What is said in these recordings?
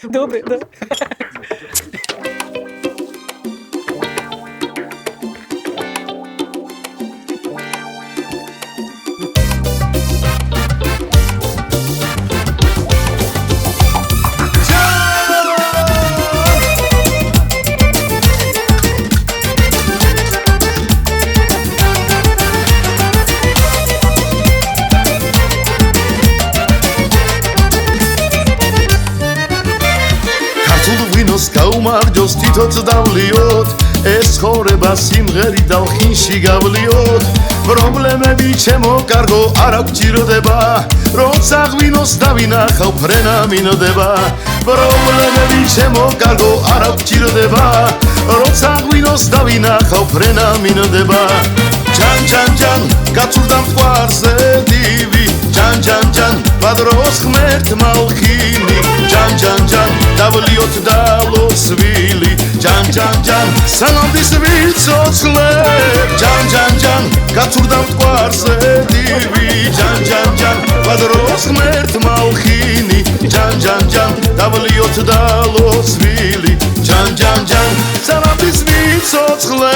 Добре, да. გაუმარჯოს თითოც დავლიოთ ეს ხორება სიმღერი დავხინში გავლიოთ პრობლემები ჩემო კარგო არ გჭირდება როცა ღვინოს დავინახავ ფრენა მინდება პრობლემები ჩემო კარგო არ გჭირდება როცა ღვინოს დავინახავ ფრენა მინდება ჯან ჯან ჯან გაწურდა მტკვარზე დივი ჯან ჯან ჯან პადროს ღმერთ მალხინი ჯან ჯან ჯან დავლიოთ დალოსვილი ჯან ჯან ჯან სანამდის ვიცოცხლე ჯან ჯან ჯან გაწურდა მტკვარზე დივი ჯან ჯან ჯან პადროს ღმერთ მალხინი ჯან ჯან ჯან დავლიოთ დალოსვილი ჯან ჯან ჯან სანამდის ვიცოცხლე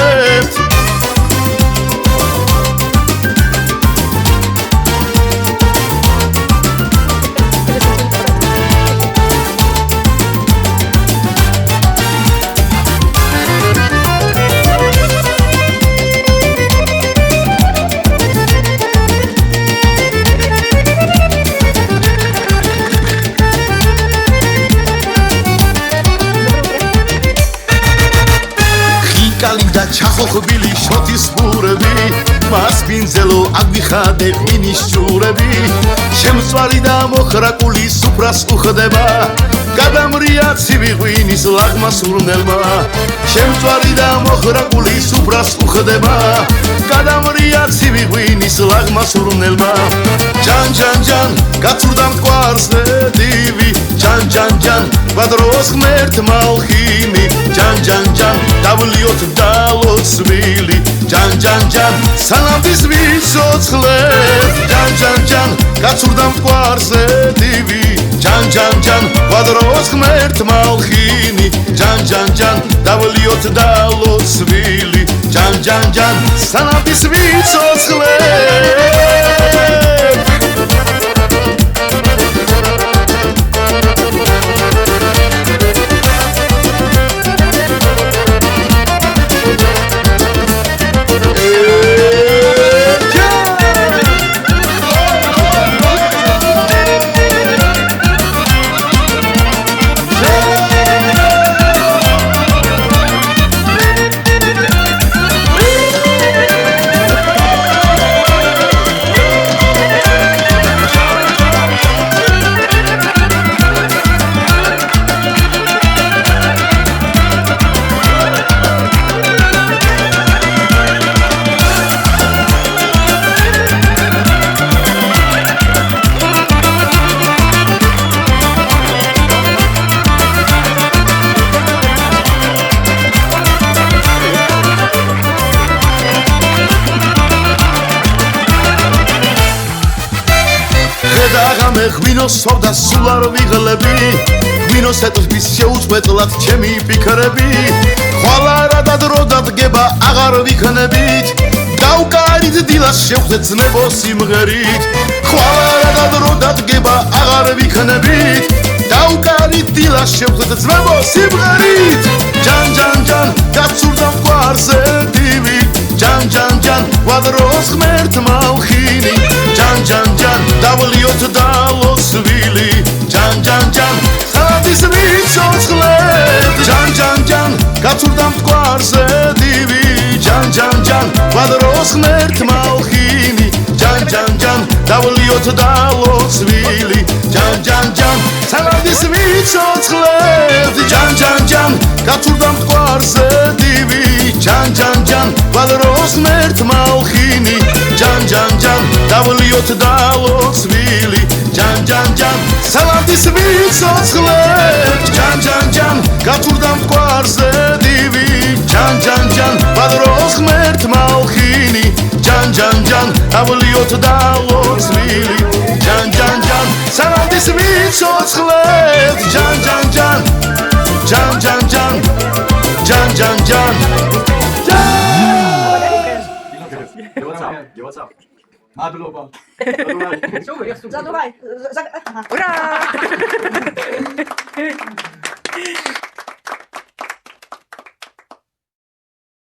კალიდა ჩახოხბილი შოთის ფურები მას ბინძელო აგვიხადე ღვინის ჭურები შემწვარი და მოხრაკული სუფრას უხდება გადამრია ცივი ღვინის ლაღმა სურნელმა შემწვარი და მოხრაკული სუფრას უხდება გადამრია ცივი ღვინის ლაღმა სურნელმა ჯან ჯან ჯან გაწურდა მტკვარზე დივი ჯან ჯან ჯან პადროს ღმერთ მალხინი ჯან ჯან ჯან დავლიოთ დალოცვილი ჯან ჯან ჯან სანამდის ვიცოცხლე ჯან ჯან ჯან გაწურდა მტკვარზე დივი ჯან ჯან ჯან პადროს ღმერთ მალხინი ჯან ჯან ჯან დავლიოთ დალოცვილი ჯან ჯან ჯან სანამდის ვიცოცხლე მე ღვინოს სვავდა სულ არ ვიღლები ღვინოს ეტყვის შეუწყვეტლად ჩემი ფიქრები ხვალ არა და დრო დადგება აღარ ვიქნებით დავკარით დილას შევხვდეთ ძნებო სიმღერით ხვალ არა და დრო დადგება აღარ ვიქნებით დავკარით დილას შევხვდეთ ძნებო სიმღერით ჯან ჯან ჯან გაწურდა მტკვარზე დივი ჯან ჯან ჯან პადროს ღმერთ მალხინი ჯან ჯან ჯან დავლიოთ დალოცვილი ჯან ჯან ჯან სანამდის ვიცოცხლე ჯან ჯან ჯან გაწურდა მტკვარზე დივი ჯან ჯან ჯან პადროს ღმერთ მალხინი ჯან ჯან ჯან დავლიოთ დალოცვილი ჯან ჯან ჯან სანამდის ვიცოცხლე ჯან ჯან ჯან გაწურდა მტკვარზე დივი ჯან ჯან ჯან პადროს ღმერთ მალხინი ჯან ჯან ჯან დავლიოთ დალოცვილი ჯან ჯან ჯან სანამდის ვიცოცხლე ჯან ჯან ჯან გაწურდა მტკვარზე დივი ჯან ჯან ჯან პადროს ღმერთ მალხინი ჯან ჯან ჯან დავლიოთ დალოცვილი ჯან ჯან ჯან სანამ გადის მიცოცხლეთ ჯან ჯან ჯან ჯან ჯან ჯან ჯან ჯან ჯan მადლობა. ურა